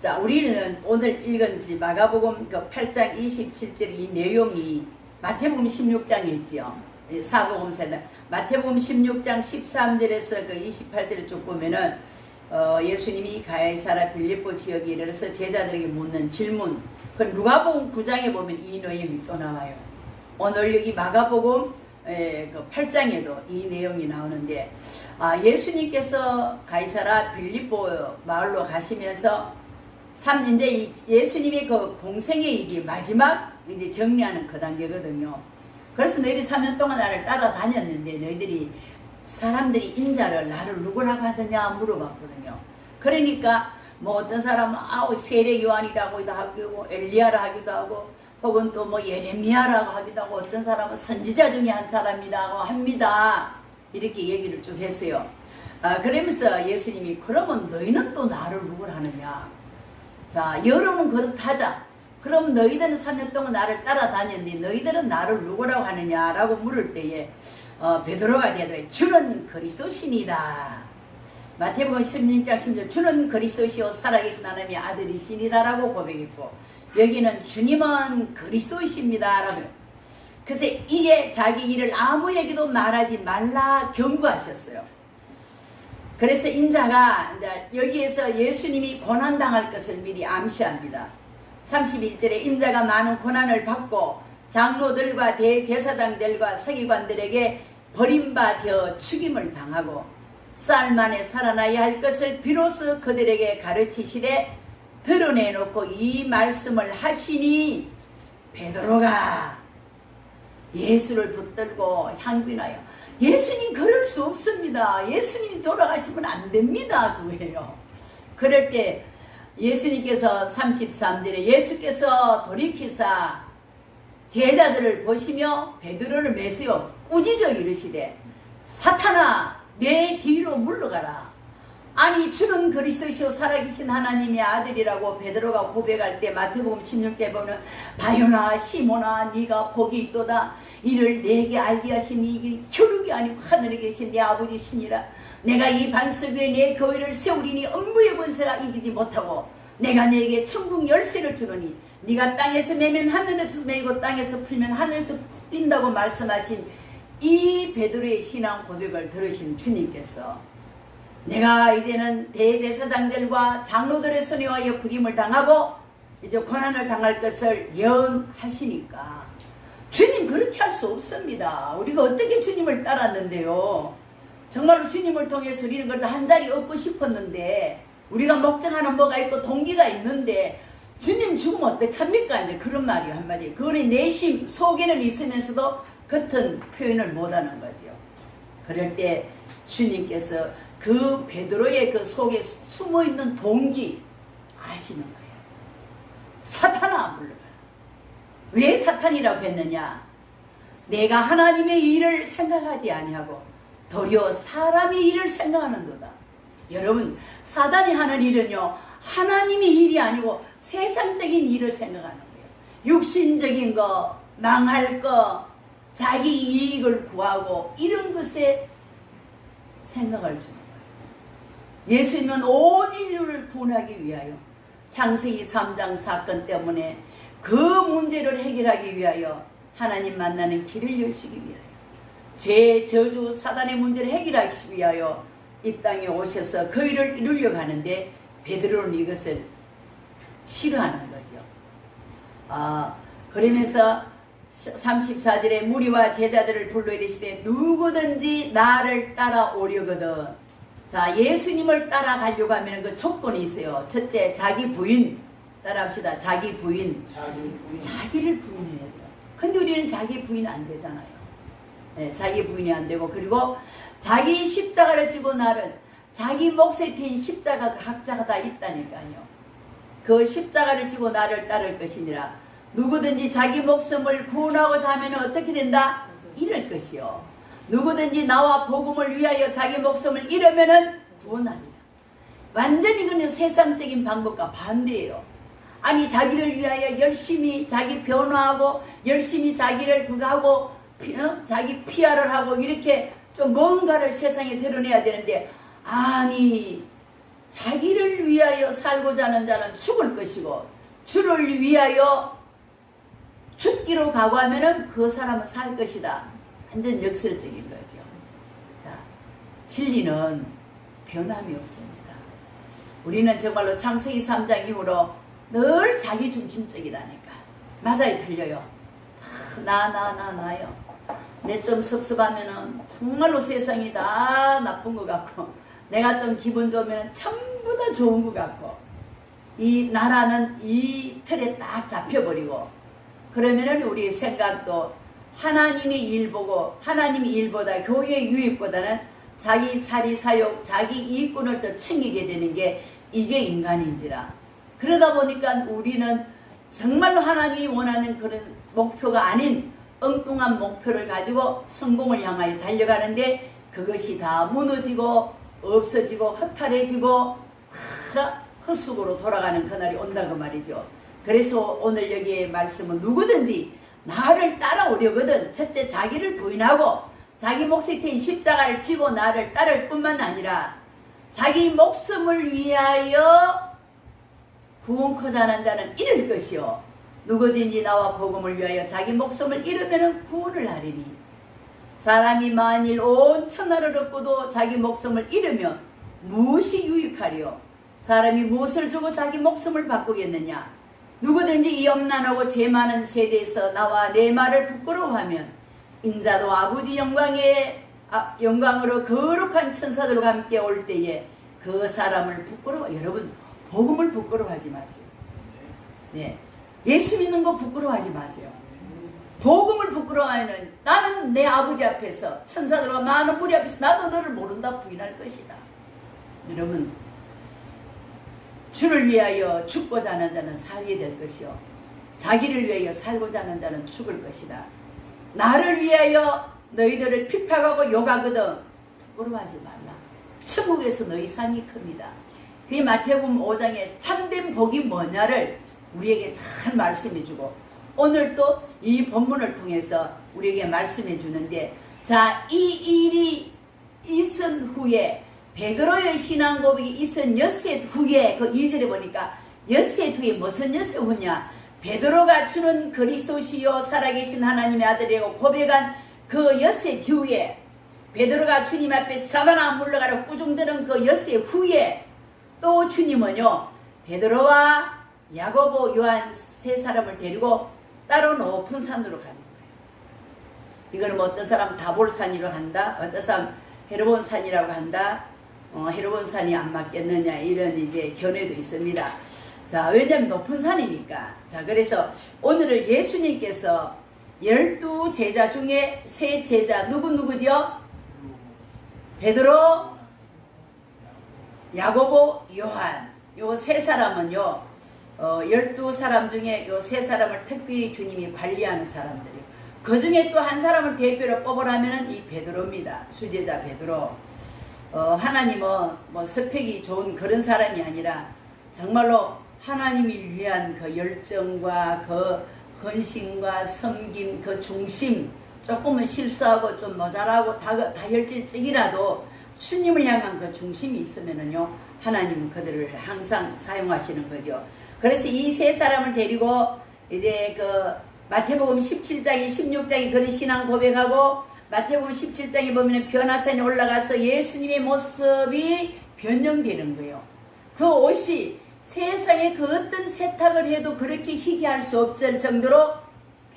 자, 우리는 오늘 읽은 마가복음 8장 27절 이 내용이 마태복음 16장에 있지요. 사복음서는 마태복음 16장 13절에서 28절에 쭉 보면은 예수님이 가이사랴 빌립보 지역에 이르러서 제자들에게 묻는 질문. 그 누가복음 9장에 보면 이 내용이 또 나와요. 오늘 여기 마가복음 8장에도 이 내용이 나오는데, 예수님께서 가이사랴 빌립보 마을로 가시면서 이제 예수님의 그 공생의 이제 마지막 이제 정리하는 그 단계거든요. 그래서 너희들이 3년 동안 나를 따라다녔는데 너희들이 사람들이 인자를 나를 누구라고 하더냐 물어봤거든요. 그러니까 뭐 어떤 사람은 세례 요한이라고도 하고 엘리야라 하기도 하고 혹은 또 뭐 예레미야라고 하기도 하고 어떤 사람은 선지자 중에 한 사람이라고 합니다. 이렇게 얘기를 쭉 했어요. 그러면서 예수님이 그러면 너희는 또 나를 누구라 하느냐. 자, 여러분 거듭하자. 그럼 너희들은 3년 동안 나를 따라다녔니 너희들은 나를 누구라고 하느냐라고 물을 때에 베드로가 대답해 주는 그리스도시니라. 마태복음 16장 10절 주는 그리스도시요 살아계신 하나님의 아들이시니다라고 고백했고, 여기는 주님은 그리스도이십니다라고. 그래서 이게 자기 일을 아무에게도 말하지 말라 경고하셨어요. 그래서 인자가 이제 여기에서 예수님이 고난당할 것을 미리 암시합니다. 31절에 인자가 많은 고난을 받고 장로들과 대제사장들과 서기관들에게 버림받아 죽임을 당하고 쌀 만에 살아나야 할 것을 비로소 그들에게 가르치시되 드러내놓고 이 말씀을 하시니 베드로가 예수를 붙들고 향빈하여 예수님 그럴 수 없습니다. 예수님이 돌아가시면 안 됩니다. 그거예요. 그럴 때 예수님께서 33절에 예수께서 돌이키사 제자들을 보시며 베드로를 메시어 꾸짖어 이르시되 사탄아 내 뒤로 물러가라. 아니 주는 그리스도시요 살아계신 하나님의 아들이라고 베드로가 고백할 때 마태복음 16대 보면 바요나 시몬아 네가 복이 있도다. 이를 내게 알게 하시니 이게 겨루기 아니고 하늘에 계신 내 아버지시니라. 내가 이 반석 위에 내 교회를 세우리니 음부의 권세가 이기지 못하고 내가 내게 천국 열쇠를 주노니 네가 땅에서 매면 하늘에서 매고 땅에서 풀면 하늘에서 풀린다고 말씀하신 이 베드로의 신앙 고백을 들으신 주님께서 내가 이제는 대제사장들과 장로들의 손에 의하여 부림을 당하고 이제 고난을 당할 것을 예언하시니까 주님 그렇게 할 수 없습니다. 우리가 어떻게 주님을 따랐는데요. 정말로 주님을 통해서 우리는 그래도 한 자리 얻고 싶었는데 우리가 목적하는 뭐가 있고 동기가 있는데 주님 죽으면 어떡합니까? 이제 그런 말이 한마디. 그거는 내심 속에는 있으면서도 겉은 표현을 못하는 거죠. 그럴 때 주님께서 그 베드로의 그 속에 숨어있는 동기 아시는 거예요. 사탄아 물러가라. 왜 사탄이라고 했느냐? 내가 하나님의 일을 생각하지 아니하고 도리어 사람의 일을 생각하는도다. 여러분 사단이 하는 일은요 하나님의 일이 아니고 세상적인 일을 생각하는 거예요. 육신적인 거, 망할 거, 자기 이익을 구하고 이런 것에 생각을 주는 거예요. 예수님은 온 인류를 구원하기 위하여 창세기 3장 사건 때문에 그 문제를 해결하기 위하여 하나님 만나는 길을 여시기 위하여 죄, 저주, 사단의 문제를 해결하기 위하여 이 땅에 오셔서 그 일을 이루려고 하는데 베드로는 이것을 싫어하는 거죠. 그러면서 34절에 무리와 제자들을 불러 이르시되 누구든지 나를 따라오려거든. 자, 예수님을 따라가려고 하면 그 조건이 있어요. 첫째, 자기 부인. 따라합시다. 자기 부인. 자기를 부인해야 돼요. 근데 우리는 자기 부인 안 되잖아요. 네, 자기 부인이 안 되고, 그리고 자기 십자가를 지고 나를 자기 몫에 댄 십자가 각자가 다 있다니까요. 그 십자가를 지고 나를 따를 것이니라. 누구든지 자기 목숨을 구원하고자 하면 어떻게 된다? 잃을 것이요. 누구든지 나와 복음을 위하여 자기 목숨을 잃으면 구원하리라. 완전히 그냥 세상적인 방법과 반대예요. 아니 자기를 위하여 열심히 자기 변화하고 열심히 자기를 그거 하고 자기 PR을 하고 이렇게 좀 뭔가를 세상에 드러내야 되는데 아니 자기를 위하여 살고자 하는 자는 죽을 것이고 주를 위하여 죽기로 각오하면은 그 사람은 살 것이다. 완전 역설적인 거죠. 자, 진리는 변함이 없습니다. 우리는 정말로 창세기 3장 이후로 늘 자기 중심적이다니까. 맞아요, 틀려요. 나요. 내 좀 섭섭하면은 정말로 세상이 다 나쁜 것 같고, 내가 좀 기분 좋으면 전부 다 좋은 것 같고, 이 나라는 이 틀에 딱 잡혀버리고, 그러면은 우리 생각도 하나님의 일 보고, 하나님의 일보다 교회의 유익보다는 자기 사리 사욕, 자기 이익군을 더 챙기게 되는 게 이게 인간인지라. 그러다 보니까 우리는 정말로 하나님이 원하는 그런 목표가 아닌 엉뚱한 목표를 가지고 성공을 향하여 달려가는데 그것이 다 무너지고 없어지고 허탈해지고 다 헛수고로 돌아가는 그날이 온다고 말이죠. 그래서 오늘 여기에 말씀은 누구든지 나를 따라오려거든 첫째 자기를 부인하고 자기 몫이 된 십자가를 지고 나를 따를 뿐만 아니라 자기 목숨을 위하여 구원코자 하는 자는 잃을 것이요 누구든지 나와 복음을 위하여 자기 목숨을 잃으면 구원을 하리니 사람이 만일 온 천하를 얻고도 자기 목숨을 잃으면 무엇이 유익하리요? 사람이 무엇을 주고 자기 목숨을 바꾸겠느냐? 누구든지 이 엄난하고 죄 많은 세대에서 나와 내 말을 부끄러워하면 인자도 아버지 영광으로 거룩한 천사들과 함께 올 때에 그 사람을 여러분 복음을 부끄러워하지 마세요. 네, 예수 믿는 거 부끄러워하지 마세요. 복음을 부끄러워하는 나는 내 아버지 앞에서 천사들과 많은 무리 앞에서 나도 너를 모른다 부인할 것이다. 여러분 주를 위하여 죽고자 하는 자는 살게 될 것이요 자기를 위하여 살고자 하는 자는 죽을 것이다. 나를 위하여 너희들을 핍박하고 욕하거든 부끄러워하지 말라. 천국에서 너희 상이 큽니다. 그게 마태복음 5장에 참된 복이 뭐냐를 우리에게 잘 말씀해주고 오늘 또 이 본문을 통해서 우리에게 말씀해 주는데 자, 이 일이 있은 후에 베드로의 신앙 고백이 있은 엿새 후에 그 2절에 보니까 엿새 후에 무슨 엿새 후냐 베드로가 주는 그리스도시요 살아계신 하나님의 아들이라고 고백한 그 엿새 후에 베드로가 주님 앞에 사바나 물러가라 꾸중드는 그 엿새 후에 또 주님은요 베드로와 야고보 요한 세 사람을 데리고 따로 높은 산으로 가는 거예요. 이거는 뭐 어떤 사람 다볼산이라고 한다, 어떤 사람 헤르본 산이라고 한다. 헤르본 산이 안 맞겠느냐 이런 이제 견해도 있습니다. 자, 왜냐하면 높은 산이니까. 자, 그래서 오늘을 예수님께서 12제자 중에 세 제자 누구죠? 베드로, 야고보, 요한. 요 세 사람은요 12사람 중에 요 세 사람을 특별히 주님이 관리하는 사람들이에요. 그 중에 또 한 사람을 대표로 뽑으라면 이 베드로입니다. 수제자 베드로. 하나님은 뭐 스펙이 좋은 그런 사람이 아니라 정말로 하나님을 위한 그 열정과 그 헌신과 섬김, 그 중심, 조금은 실수하고 좀 모자라고 다혈질적이라도 주님을 향한 그 중심이 있으면은요, 하나님은 그들을 항상 사용하시는 거죠. 그래서 이 세 사람을 데리고 이제 그 마태복음 17장에 16장에 그런 신앙 고백하고 마태복음 17장에 보면 변화산에 올라가서 예수님의 모습이 변형되는 거예요. 그 옷이 세상에 그 어떤 세탁을 해도 그렇게 희귀할 수 없을 정도로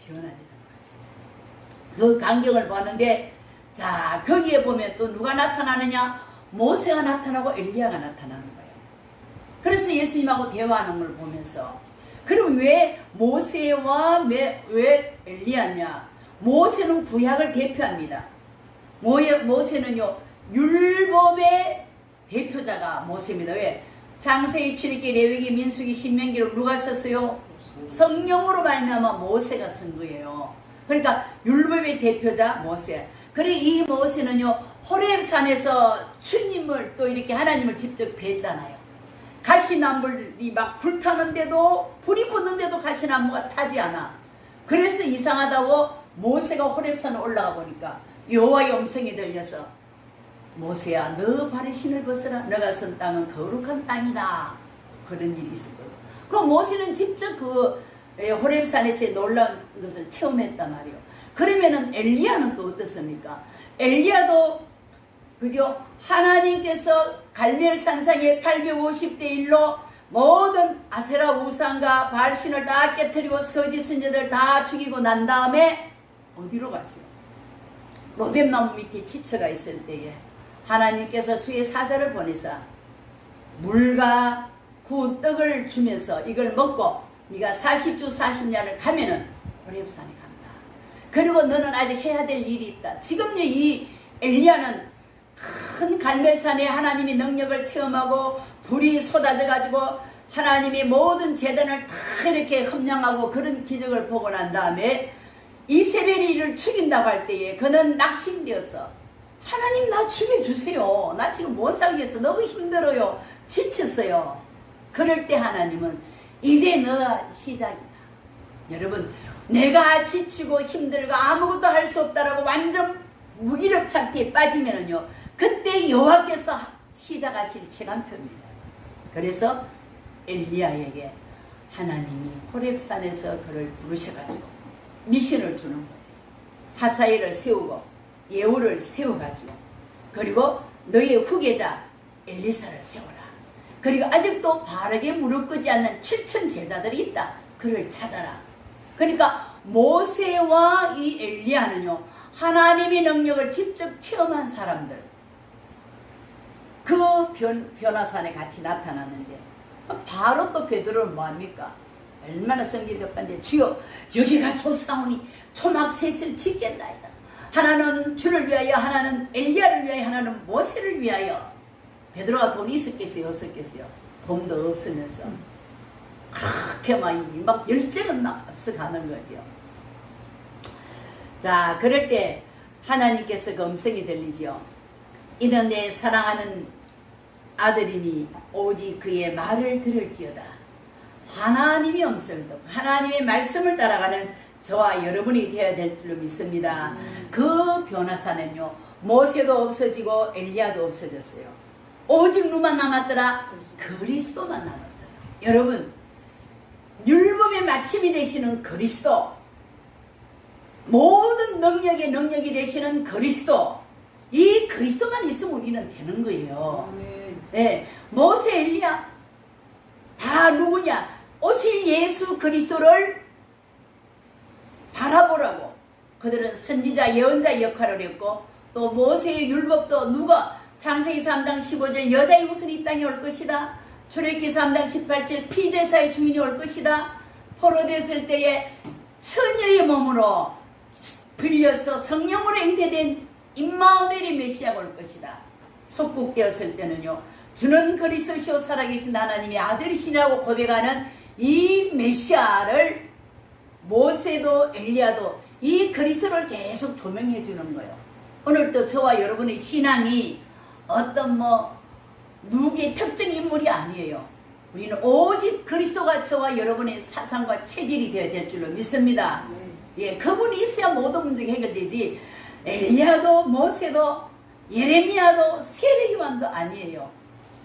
변화되는 거죠. 그 광경을 보는데 자, 거기에 보면 또 누가 나타나느냐? 모세가 나타나고 엘리야가 나타나는 거예요. 그래서 예수님하고 대화하는 걸 보면서 그럼 왜 모세와 왜 엘리야냐? 모세는 구약을 대표합니다. 모세는요 율법의 대표자가 모세입니다. 왜? 창세기, 출애굽기, 레위기, 민수기, 신명기를 누가 썼어요? 성령으로 말미암아 모세가 쓴 거예요. 그러니까 율법의 대표자 모세. 그래 이 모세는요 호렙산에서 주님을 또 이렇게 하나님을 직접 뵀잖아요. 가시나물이 막 불타는데도 불이 붙는데도 가시나무가 타지 않아. 그래서 이상하다고 모세가 호렙산에 올라가 보니까 여호와의 음성이 들려서 모세야 너 발에 신을 벗어라. 너가 선 땅은 거룩한 땅이다. 그런 일이 있었거든. 그 모세는 직접 그 호렙산에서의 놀라운 것을 체험했단 말이에요. 그러면은 엘리야는 또 어떻습니까? 엘리야도 그죠? 하나님께서 갈멜산상에 850대 1로 모든 아세라 우상과 바알신을 다 깨뜨리고 거짓 선지자들 다 죽이고 난 다음에 어디로 갔어요? 로뎀나무 밑에 지쳐가 있을 때에 하나님께서 주의 사자를 보내사 물과 구운 떡을 주면서 이걸 먹고 네가 40주 40야를 가면은 호렙산에 간다. 그리고 너는 아직 해야 될 일이 있다. 지금 이 엘리야는 큰 갈멜산에 하나님의 능력을 체험하고 불이 쏟아져 가지고 하나님의 모든 재단을 다 이렇게 흠양하고 그런 기적을 보고 난 다음에 이세벨이 이를 죽인다고 할 때에 그는 낙심되었어. 하나님 나 죽여주세요. 나 지금 못 살겠어. 너무 힘들어요. 지쳤어요. 그럴 때 하나님은 이제 너가 시작이다. 여러분 내가 지치고 힘들고 아무것도 할 수 없다라고 완전 무기력 상태에 빠지면은요 그때 여호와께서 시작하실 시간표입니다. 그래서 엘리야에게 하나님이 호렙산에서 그를 부르셔가지고 미션을 주는 거지. 하사엘을 세우고 예후를 세워가지고 그리고 너의 후계자 엘리사를 세워라. 그리고 아직도 바르게 무릎 꿇지 않는 7천 제자들이 있다. 그를 찾아라. 그러니까 모세와 이 엘리야는요 하나님의 능력을 직접 체험한 사람들. 그 변화산에 같이 나타났는데 바로 또 베드로는 뭐합니까? 얼마나 성질이 급한데 주여 여기가 좋사오니 초막 셋을 짓겠나이다. 하나는 주를 위하여 하나는 엘리야를 위하여 하나는 모세를 위하여. 베드로가 돈이 있었겠어요? 없었겠어요? 돈도 없으면서 그렇게 막 열정은 앞서가는 거죠. 자 그럴 때 하나님께서 그 음성이 들리죠. 이는 내 사랑하는 아들이니 오직 그의 말을 들을지어다. 하나님의 음성을 듣고 하나님의 말씀을 따라가는 저와 여러분이 되어야 될 줄로 믿습니다. 그 변화산은요 모세도 없어지고 엘리야도 없어졌어요. 오직 누만 남았더라? 그리스도만 남았더라. 여러분 율법의 마침이 되시는 그리스도, 모든 능력의 능력이 되시는 그리스도, 이 그리스도만 있으면 우리는 되는 거예요. 네, 모세 엘리야 다 누구냐? 오실 예수 그리스도를 바라보라고 그들은 선지자 예언자 역할을 했고 또 모세의 율법도 누가 창세기 3장 15절 여자의 후손이 이 땅에 올 것이다. 출애굽기 3장 18절 피제사의 주인이 올 것이다. 포로됐을 때에 처녀의 몸으로 빌려서 성령으로 잉태된 임마누엘의 메시아가 올 것이다. 속국되었을 때는요 주는 그리스도시오 살아계신 하나님의 아들이시라고 고백하는 이 메시아를 모세도 엘리야도 이 그리스도를 계속 조명해 주는 거예요. 오늘도 저와 여러분의 신앙이 어떤 누구의 특정 인물이 아니에요. 우리는 오직 그리스도가 저와 여러분의 사상과 체질이 되어야 될 줄로 믿습니다. 예, 그분이 있어야 모든 문제가 해결되지 엘리야도 모세도 예레미야도 세례 요한도 아니에요.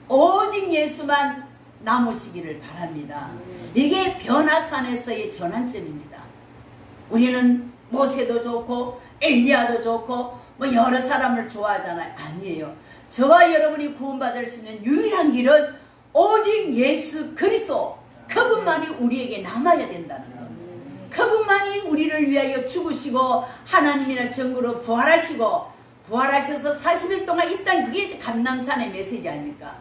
오직 예수만 남으시기를 바랍니다. 이게 변화산에서의 전환점입니다. 우리는 모세도 좋고 엘리야도 좋고 여러 사람을 좋아하잖아요. 아니에요. 저와 여러분이 구원받을 수 있는 유일한 길은 오직 예수 그리스도, 그분만이 우리에게 남아야 된다는 것. 그분만이 우리를 위하여 죽으시고 하나님이라는 증거로 부활하시고 부활하셔서 40일 동안 이 땅, 그게 감람산의 메시지 아닙니까?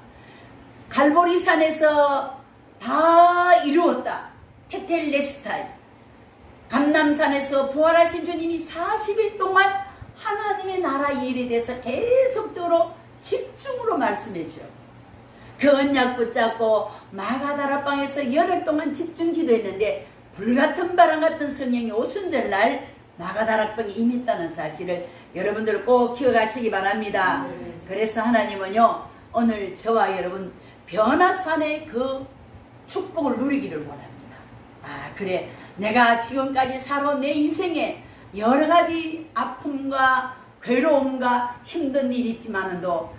갈보리산에서 다 이루었다. 테텔레스타이. 감람산에서 부활하신 주님이 40일 동안 하나님의 나라 일에 대해서 계속적으로 집중으로 말씀해 주요. 그 언약 붙잡고 마가다라방에서 열흘 동안 집중 기도했는데 불같은 바람 같은 성령이 오순절날 마가다락방에 임했다는 사실을 여러분들 꼭 기억하시기 바랍니다. 그래서 하나님은요 오늘 저와 여러분 변화산의 그 축복을 누리기를 원합니다. 그래 내가 지금까지 살아온 내 인생에 여러 가지 아픔과 괴로움과 힘든 일이 있지만도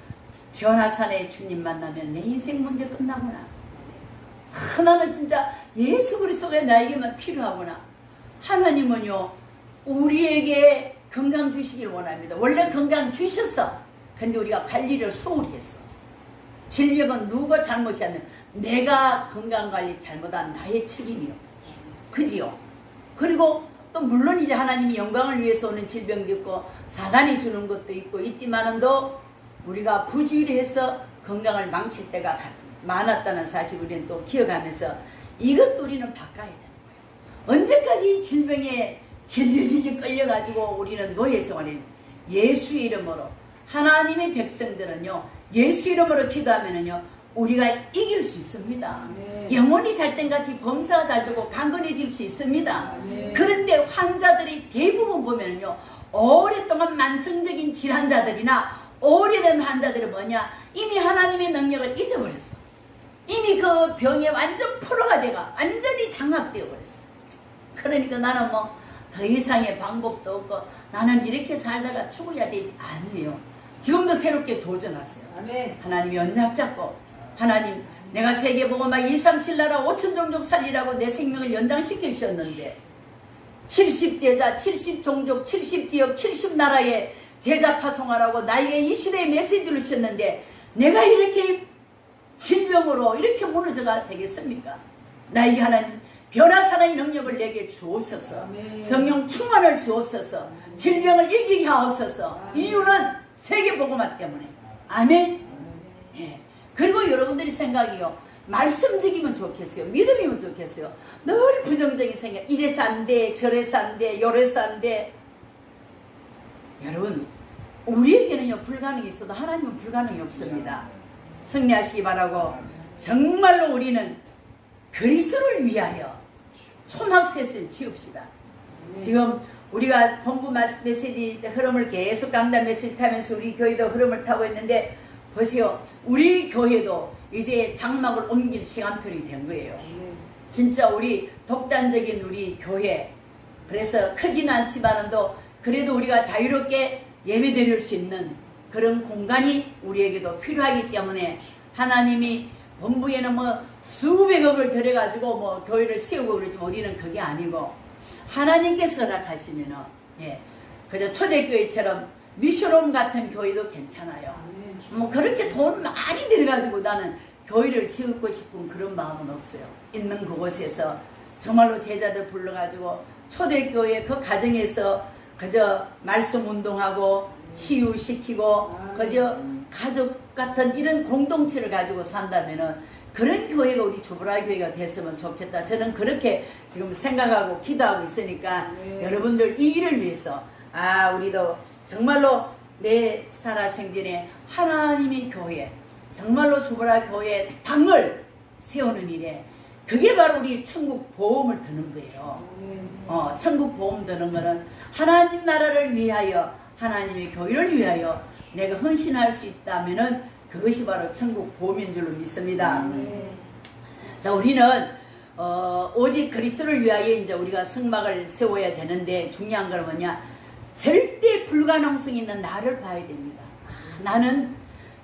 변화산에 주님 만나면 내 인생 문제 끝나구나. 나는 진짜 예수 그리스도가 나에게만 필요하구나. 하나님은요 우리에게 건강 주시길 원합니다. 원래 건강 주셨어. 근데 우리가 관리를 소홀히 했어. 질병은 누가 잘못이 아니라 내가 건강관리 잘못한 나의 책임이요. 그지요? 그리고 또 물론 이제 하나님이 영광을 위해서 오는 질병도 있고 사단이 주는 것도 있고 있지만도 우리가 부주의해서 건강을 망칠 때가 많았다는 사실 우리는 또 기억하면서 이것도 우리는 바꿔야 되는 거예요. 언제까지 질병에 질질질질 끌려가지고 우리는 노예 생활에 예수의 이름으로 하나님의 백성들은요 예수 이름으로 기도하면은요 우리가 이길 수 있습니다. 네. 영혼이 잘된같이 범사가 잘 되고 강건해질 수 있습니다. 네. 그런데 환자들이 대부분 보면은요 오랫동안 만성적인 질환자들이나 오래된 환자들은 뭐냐 이미 하나님의 능력을 잊어버렸어. 이미 그 병에 완전 프로가 돼가 완전히 장악되어 버렸어. 그러니까 나는 뭐 더 이상의 방법도 없고 나는 이렇게 살다가 죽어야 되지 아니에요. 지금도 새롭게 도전하세요. 아멘. 하나님이 언약 잡고 하나님 내가 세계복음화 237 나라 5천 종족 살리라고 내 생명을 연장시켜 주셨는데 70제자 70종족 70지역 70나라에 제자 파송하라고 나에게 이 시대에 메시지를 주셨는데 내가 이렇게 질병으로 이렇게 무너져가 되겠습니까? 나에게 하나님 변화사나의 능력을 내게 주옵소서. 아멘. 성령 충만을 주옵소서. 질병을 이기게 하옵소서. 아멘. 이유는 세계복음화 때문에. 아멘. 예. 그리고 여러분들이 생각이요 말씀적이면 좋겠어요. 믿음이면 좋겠어요. 늘 부정적인 생각 이래서 안돼 저래서 안돼 요래서 안돼. 여러분 우리에게는요 불가능이 있어도 하나님은 불가능이 없습니다. 승리하시기 바라고 정말로 우리는 그리스도를 위하여 초막셋을 지읍시다. 지금 우리가 본부 메시지 흐름을 계속 강단 메시지 타면서 우리 교회도 흐름을 타고 있는데 보세요. 우리 교회도 이제 장막을 옮길 시간표이 된 거예요. 진짜 우리 독단적인 우리 교회 그래서 크지는 않지만도 그래도 우리가 자유롭게 예배 드릴 수 있는 그런 공간이 우리에게도 필요하기 때문에 하나님이 본부에는 뭐 수백억을 들여가지고 뭐 교회를 세우고 그러지만 우리는 그게 아니고 하나님께서 허락하시면은 예, 그저 초대교회처럼 미션홈 같은 교회도 괜찮아요. 뭐 그렇게 돈 많이 들여가지고 나는 교회를 지었고 싶은 그런 마음은 없어요. 있는 그곳에서 정말로 제자들 불러가지고 초대교회 그 가정에서 그저 말씀 운동하고 치유시키고 그저 가족 같은 이런 공동체를 가지고 산다면은 그런 교회가 우리 조브라 교회가 됐으면 좋겠다. 저는 그렇게 지금 생각하고 기도하고 있으니까 여러분들 이 일을 위해서 우리도 정말로 내 살아생전에 하나님의 교회 정말로 조브라 교회 당을 세우는 일에 그게 바로 우리 천국 보험을 드는 거예요. 천국 보험 드는 거는 하나님 나라를 위하여 하나님의 교회를 위하여 내가 헌신할 수 있다면은 그것이 바로 천국 보험인 줄로 믿습니다. 자, 우리는 오직 그리스도를 위하여 이제 우리가 성막을 세워야 되는데 중요한 건 뭐냐? 절대 불가능성이 있는 나를 봐야 됩니다. 나는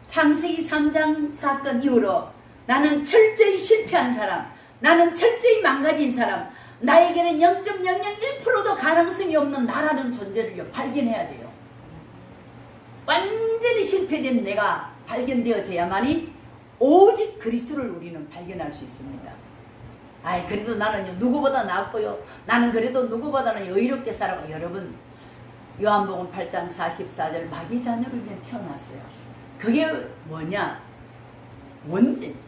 창세기 3장 사건 이후로 나는 철저히 실패한 사람, 나는 철저히 망가진 사람, 나에게는 0.001%도 가능성이 없는 나라는 존재를 발견해야 돼요. 완전히 실패된 내가 발견되어져야만이 오직 그리스도를 우리는 발견할 수 있습니다. 그래도 나는요 누구보다 낫고요 나는 그래도 누구보다는 여유롭게 살아고. 여러분 요한복음 8장 44절 마귀 자녀로 우리는 태어났어요. 그게 뭐냐? 원죄입니다.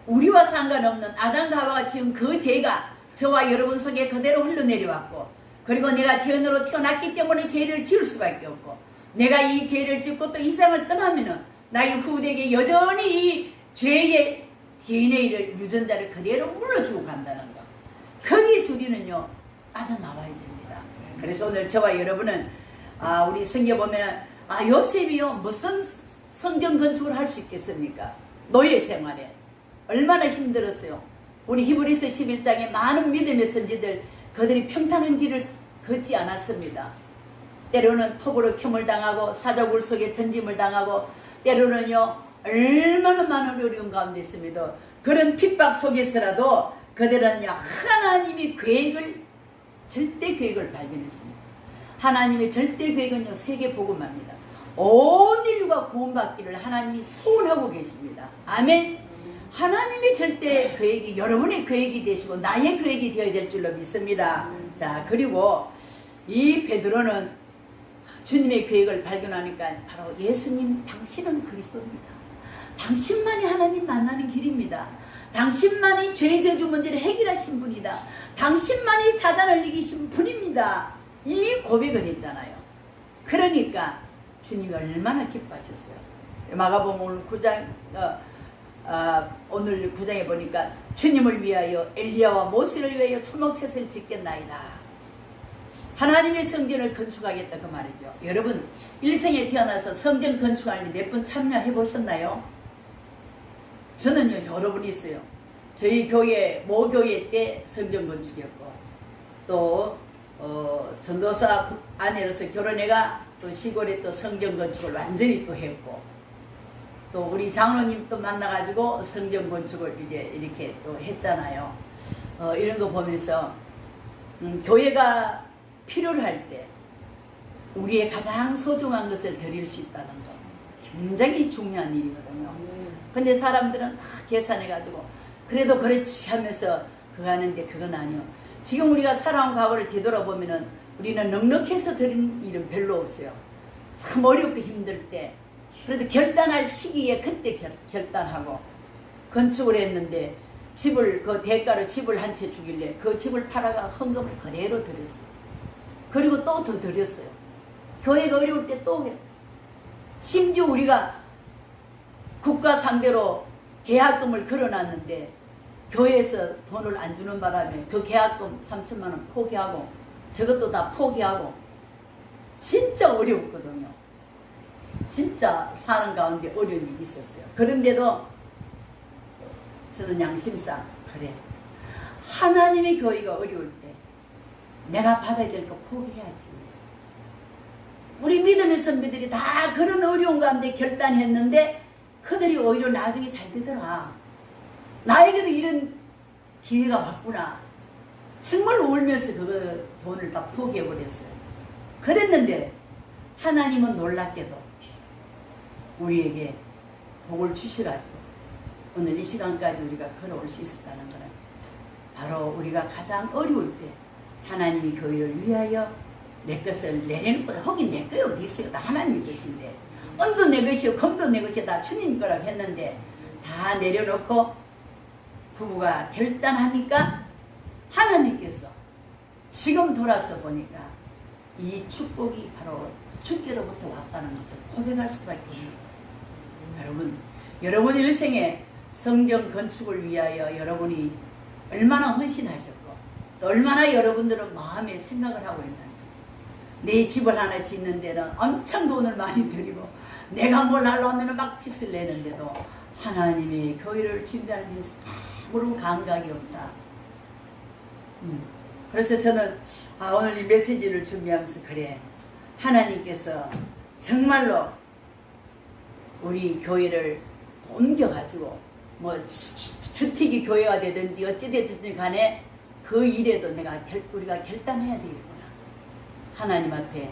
우리와 상관없는 아담과 하와가 지은 그 죄가 저와 여러분 속에 그대로 흘러내려왔고 그리고 내가 죄인으로 태어났기 때문에 죄를 지을 수밖에 없고 내가 이 죄를 짓고 또 이 세상을 떠나면은 나의 후대에게 여전히 이 죄의 DNA를 유전자를 그대로 물러주고 간다는 거. 거기서 우리는요 빠져나와야 됩니다. 그래서 오늘 저와 여러분은 우리 성경 보면은 요셉이요 무슨 성전 건축을 할 수 있겠습니까? 노예 생활에 얼마나 힘들었어요. 우리 히브리서 11장에 많은 믿음의 선지들 그들이 평탄한 길을 걷지 않았습니다. 때로는 톱으로 켬을 당하고 사자굴 속에 던짐을 당하고 때로는요 얼마나 많은 어려움 가운데 있습니다. 그런 핍박 속에서라도 그들은요 하나님이 절대 계획을 발견했습니다. 하나님의 절대 계획은요 세계 복음합니다. 온 인류가 구원받기를 하나님이 소원하고 계십니다. 아멘. 하나님의 절대 계획이 여러분의 계획이 되시고 나의 계획이 되어야 될 줄로 믿습니다. 자, 그리고 이 베드로는 주님의 계획을 발견하니까 바로 예수님 당신은 그리스도입니다. 당신만이 하나님 만나는 길입니다. 당신만이 죄 저주 문제를 해결하신 분이다. 당신만이 사단을 이기신 분입니다. 이 고백을 했잖아요. 그러니까 주님이 얼마나 기뻐하셨어요. 마가복음 오늘 9장 오늘 9장에 보니까 주님을 위하여 엘리야와 모세를 위하여 초목셋을 짓겠나이다. 하나님의 성전을 건축하겠다 그 말이죠. 여러분 일생에 태어나서 성전 건축하는 데 몇 번 참여해 보셨나요? 저는요 여러 번 있어요. 저희 교회 모교회 때 성전 건축이었고 또 전도사 아내로서 결혼해가 또 시골에 또 성전 건축을 완전히 또 했고 또 우리 장로님 또 만나가지고 성전 건축을 이제 이렇게 또 했잖아요. 이런 거 보면서 교회가 필요로 할 때 우리의 가장 소중한 것을 드릴 수 있다는 거 굉장히 중요한 일이거든요. 근데 사람들은 다 계산해가지고 그래도 그렇지 하면서 그거 하는데 그건 아니요. 지금 우리가 살아온 과거를 되돌아보면은 우리는 넉넉해서 드린 일은 별로 없어요. 참 어렵고 힘들 때 그래도 결단할 시기에 그때 결단하고 건축을 했는데 집을 그 대가로 집을 한 채 주길래 그 집을 팔아가 헌금을 그대로 드렸어요. 그리고 또 더 드렸어요. 교회가 어려울 때 또 해요. 심지어 우리가 국가 상대로 계약금을 걸어놨는데 교회에서 돈을 안 주는 바람에 그 계약금 3천만 원 포기하고 저것도 다 포기하고 진짜 어려웠거든요. 진짜 사는 가운데 어려운 일이 있었어요. 그런데도 저는 양심상 그래 하나님의 교회가 어려울 때 내가 받아야 될 거 포기해야지. 우리 믿음의 선배들이 다 그런 어려운 가운데 결단했는데 그들이 오히려 나중에 잘 되더라. 나에게도 이런 기회가 왔구나. 정말 울면서 그 돈을 다 포기해버렸어요. 그랬는데 하나님은 놀랍게도 우리에게 복을 주시가지고 오늘 이 시간까지 우리가 걸어올 수 있었다는 거는 바로 우리가 가장 어려울 때 하나님이 교회를 위하여 내 것을 내려놓고 허긴 내 거에 어디 있어요. 다 하나님이 계신데 은도 내 것이요 금도 내 것이 다 주님 거라고 했는데 다 내려놓고 부부가 결단하니까 하나님께서 지금 돌아서 보니까 이 축복이 바로 주께로부터 왔다는 것을 고백할 수밖에 없는 여러분 일생에 성전 건축을 위하여 여러분이 얼마나 헌신하셨고 또 얼마나 여러분들은 마음에 생각을 하고 있는지 내 집을 하나 짓는 데는 엄청 돈을 많이 들이고 내가 뭘 하려면 막 빚을 내는데도 하나님의 교회를 준비하는 데서 아무런 감각이 없다. 그래서 저는 오늘 이 메시지를 준비하면서 그래 하나님께서 정말로 우리 교회를 옮겨가지고 뭐 주택이 교회가 되든지 어찌 되든지 간에 그 일에도 우리가 결단해야 되겠구나. 하나님 앞에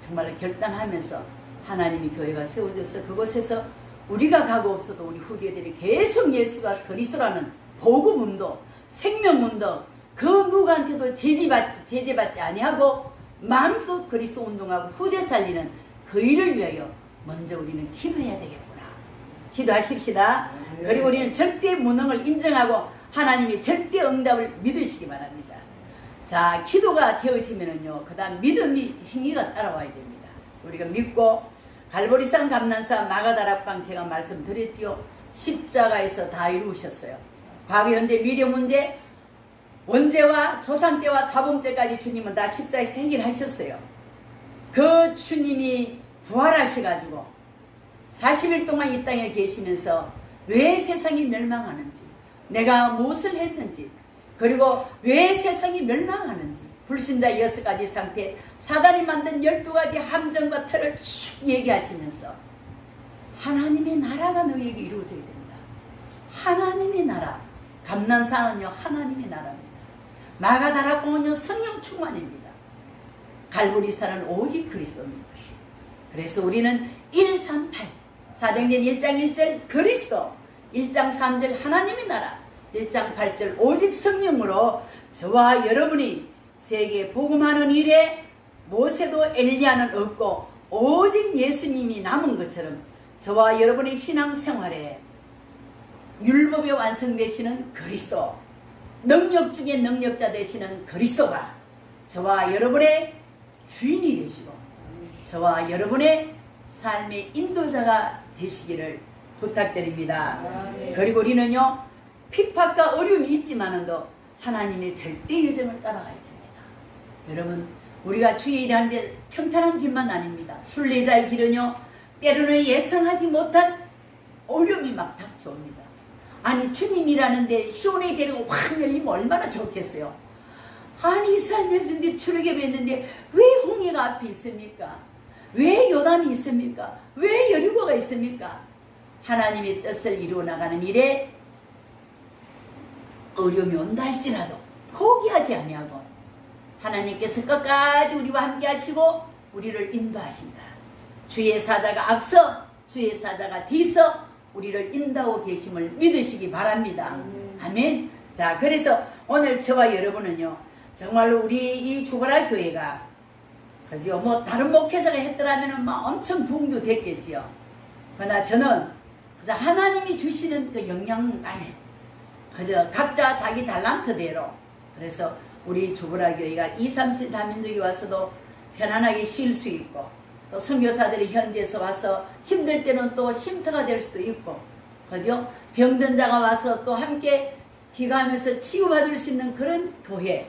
정말로 결단하면서 하나님이 교회가 세워져서 그곳에서 우리가 가고 없어도 우리 후계들이 계속 예수가 그리스도라는 복음운동, 생명운동 그 누구한테도 제재받지 아니하고 마음껏 그리스도 운동하고 후대 살리는 그 일을 위하여 먼저 우리는 기도해야 되겠구나. 기도하십시다. 그리고 우리는 절대 무능을 인정하고 하나님의 절대 응답을 믿으시기 바랍니다. 자, 기도가 되어지면은요, 그 다음 믿음이 행위가 따라와야 됩니다. 우리가 믿고 갈보리산 감난산 마가다락방 제가 말씀드렸지요. 십자가에서 다 이루셨어요. 과거, 현재, 미래 문제, 원죄와 조상죄와 자범죄까지 주님은 다 십자가에서 해결하셨어요. 그 주님이 부활하셔가지고 40일 동안 이 땅에 계시면서 왜 세상이 멸망하는지, 내가 무엇을 했는지, 그리고 왜 세상이 멸망하는지 불신자 6가지 상태, 사단이 만든 12가지 함정과 틀을 쭉 얘기하시면서 하나님의 나라가 너희에게 이루어져야 된다. 하나님의 나라. 감난산은요 하나님의 나라입니다. 마가다락방은요 성령 충만입니다. 갈보리산은 오직 그리스도입니다. 그래서 우리는 138 사도행전 1장 1절 그리스도, 1장 3절 하나님의 나라, 1장 8절 오직 성령으로 저와 여러분이 세계에 복음하는 일에 모세도 엘리야는 없고 오직 예수님이 남은 것처럼 저와 여러분의 신앙생활에 율법에 완성되시는 그리스도, 능력 중에 능력자 되시는 그리스도가 저와 여러분의 주인이 되시고 저와 여러분의 삶의 인도자가 되시기를 부탁드립니다. 그리고 우리는요 핍박과 어려움이 있지만도 하나님의 절대 여정을 따라가야 됩니다. 여러분 우리가 주의 일하는데 평탄한 길만 아닙니다. 순례자의 길은요 때로는 예상하지 못한 어려움이 막 닥쳐옵니다. 아니 주님이라는데 시온에 데리고 확 열리면 얼마나 좋겠어요. 아니 이스라엘 백성들이 출애굽 했는데 왜 홍해가 앞에 있습니까? 왜 요단이 있습니까? 왜 여리고가 있습니까? 하나님의 뜻을 이루어 나가는 일에 어려움이 온다 할지라도 포기하지 아니하고 하나님께서 끝까지 우리와 함께 하시고 우리를 인도하신다. 주의 사자가 앞서 주의 사자가 뒤서 우리를 인도하고 계심을 믿으시기 바랍니다. 아멘. 자, 그래서 오늘 저와 여러분은요 정말로 우리 이 주보라 교회가 그죠? 뭐 다른 목회자가 했더라면 막 엄청 부흥도 됐겠지요. 그러나 저는 그저 하나님이 주시는 그 영향 안에 그저 각자 자기 달란트대로 그래서 우리 주보라 교회가 237 다민족이 와서도 편안하게 쉴 수 있고 또 선교사들이 현지에서 와서 힘들 때는 또 쉼터가 될 수도 있고 그죠? 병든 자가 와서 또 함께 기가하면서 치유받을 수 있는 그런 교회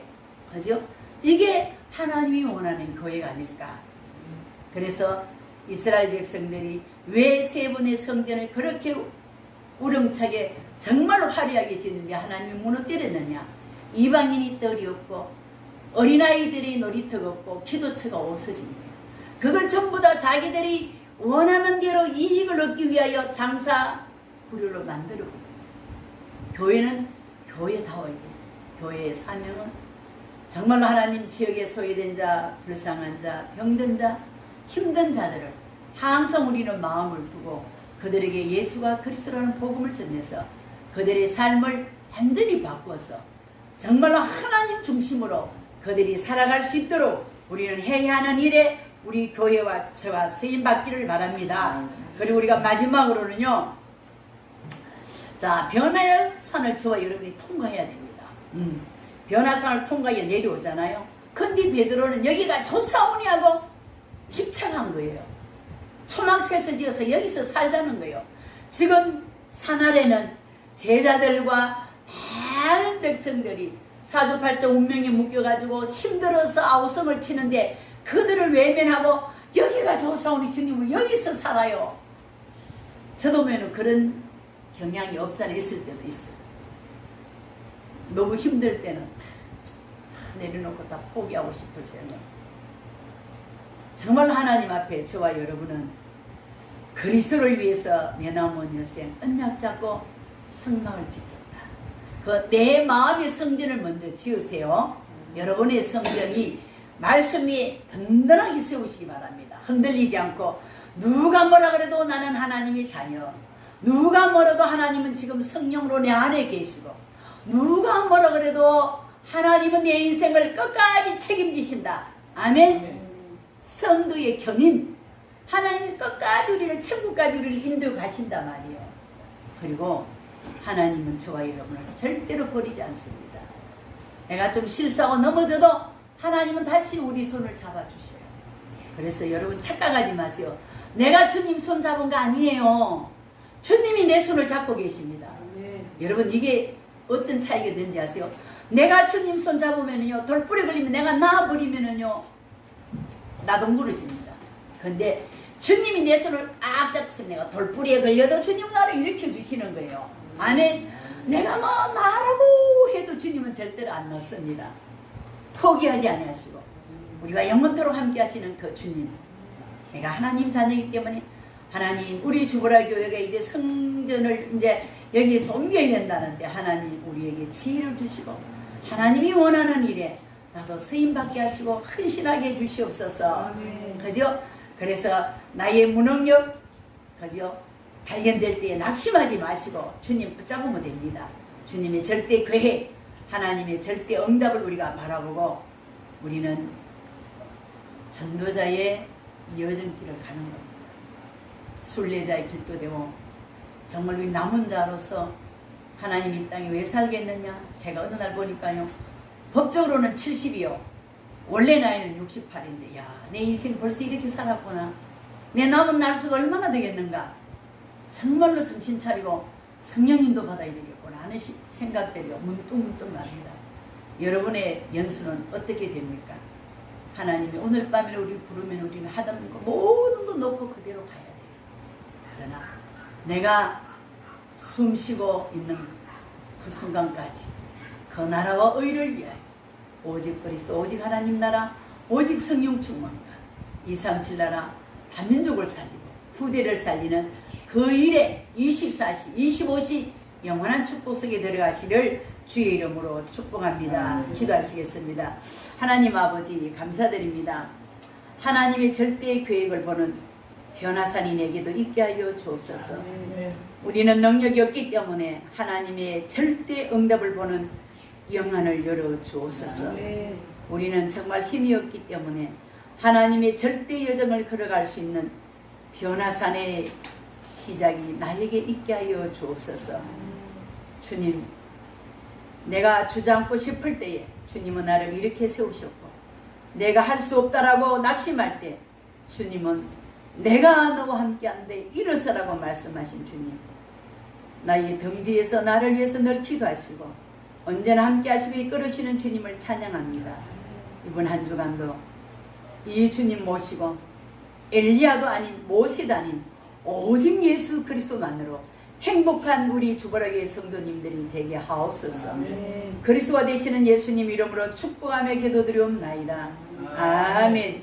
그죠? 이게 하나님이 원하는 교회가 아닐까. 그래서 이스라엘 백성들이 왜 세 번의 성전을 그렇게 우렁차게 정말 화려하게 짓는데 하나님이 무너뜨렸느냐. 이방인이 뜰이 없고 어린아이들이 놀이터가 없고 기도처가 없어진 거예요. 그걸 전부 다 자기들이 원하는 대로 이익을 얻기 위하여 장사 부류로 만들어버린 거죠. 교회는 교회다워야 돼요. 교회의 사명은 정말로 하나님 지역에 소외된 자, 불쌍한 자, 병든 자, 힘든 자들을 항상 우리는 마음을 두고 그들에게 예수가 그리스도라는 복음을 전해서 그들의 삶을 완전히 바꾸어서 정말로 하나님 중심으로 그들이 살아갈 수 있도록 우리는 해야 하는 일에 우리 교회와 저와 쓰임 받기를 바랍니다. 그리고 우리가 마지막으로는요, 자, 변화의 산을 저와 여러분이 통과해야 됩니다. 변화산을 통과해 내려오잖아요. 근데 베드로는 여기가 좋사오니 하고 집착한 거예요. 초막셋을 지어서 여기서 살자는 거예요. 지금 산 아래는 제자들과 많은 백성들이 사주팔자 운명에 묶여가지고 힘들어서 아우성을 치는데 그들을 외면하고 여기가 좋사오니 주님은 여기서 살아요. 저도 보면 그런 경향이 없잖아요. 있을 때도 있어요. 너무 힘들 때는 내려놓고 다 포기하고 싶을 생각. 정말 하나님 앞에 저와 여러분은 그리스도를 위해서 내 남은 여생 언약 잡고 성막을 짓겠다. 그 내 마음의 성전을 먼저 지으세요. 여러분의 성전이 말씀이 든든하게 세우시기 바랍니다. 흔들리지 않고 누가 뭐라 그래도 나는 하나님의 자녀. 누가 뭐라도 하나님은 지금 성령으로 내 안에 계시고 누가 뭐라 그래도 하나님은 내 인생을 끝까지 책임지신다. 아멘. 성도의 견인. 하나님이 끝까지 우리를 천국까지 우리를 인도해 가신단 말이에요. 그리고 하나님은 저와 여러분을 절대로 버리지 않습니다. 내가 좀 실수하고 넘어져도 하나님은 다시 우리 손을 잡아주셔요. 그래서 여러분 착각하지 마세요. 내가 주님 손 잡은 거 아니에요. 주님이 내 손을 잡고 계십니다. 여러분 이게 어떤 차이가 있는지 아세요? 내가 주님 손 잡으면요 돌불에 걸리면 내가 나와버리면요 나도 무너집니다. 근데 주님이 내 손을 꽉 잡고서 내가 돌뿌리에 걸려도 주님은 나를 일으켜 주시는 거예요. 아멘. 내가 뭐 나라고 해도 주님은 절대로 안 놓습니다. 포기하지 아니하시고 우리와 영원토록 함께 하시는 그 주님, 내가 하나님 자녀이기 때문에 하나님, 우리 주보라 교회가 이제 성전을 이제 여기에서 옮겨야 된다는데 하나님 우리에게 지혜를 주시고 하나님이 원하는 일에 나도 쓰임받게 하시고 헌신하게 해주시옵소서. 그죠? 그래서 나의 무능력 그죠? 발견될 때에 낙심하지 마시고 주님 붙잡으면 됩니다. 주님의 절대 계획, 하나님의 절대 응답을 우리가 바라보고 우리는 전도자의 여정길을 가는 겁니다. 순례자의 길도 되고 정말 우리 남은 자로서 하나님 이 땅에 왜 살겠느냐? 제가 어느 날 보니까요, 법적으로는 70이요 원래 나이는 68인데 야, 내 인생 벌써 이렇게 살았구나. 내 남은 날수가 얼마나 되겠는가. 정말로 정신 차리고 성령님도 받아야 되겠구나 하는 생각들이 문득문득 납니다. 여러분의 연수는 어떻게 됩니까? 하나님이 오늘 밤에 우리 부르면 우리는 하다못해 모든 거 놓고 그대로 가야 돼요. 그러나 내가 숨 쉬고 있는 그 순간까지 그 나라와 의를 위하여 오직 그리스도, 오직 하나님 나라, 오직 성령 충만과 237 나라 다민족을 살리고 후대를 살리는 그 일에 24시 25시 영원한 축복 속에 들어가시를 주의 이름으로 축복합니다. 기도하시겠습니다. 하나님 아버지 감사드립니다. 하나님의 절대의 계획을 보는 변화산이 내게도 있게 하여 주옵소서. 우리는 능력이 없기 때문에 하나님의 절대 응답을 보는 영안을 열어 주옵소서. 우리는 정말 힘이 없기 때문에 하나님의 절대 여정을 걸어갈 수 있는 변화산의 시작이 나에게 있게 하여 주옵소서. 주님, 내가 주저앉고 싶을 때에 주님은 나를 이렇게 세우셨고, 내가 할 수 없다라고 낙심할 때 주님은 내가 너와 함께한데 일어서라고 말씀하신 주님, 나의 등 뒤에서 나를 위해서 늘 기도하시고 언제나 함께 하시고 이끌으시는 주님을 찬양합니다. 이번 한 주간도 이 주님 모시고 엘리야도 아닌 모세도 아닌 오직 예수 그리스도만으로 행복한 우리 주보라교회 성도님들이 되게 하옵소서. 그리스도가 되시는 예수님 이름으로 축복하며 기도드리옵나이다. 아멘.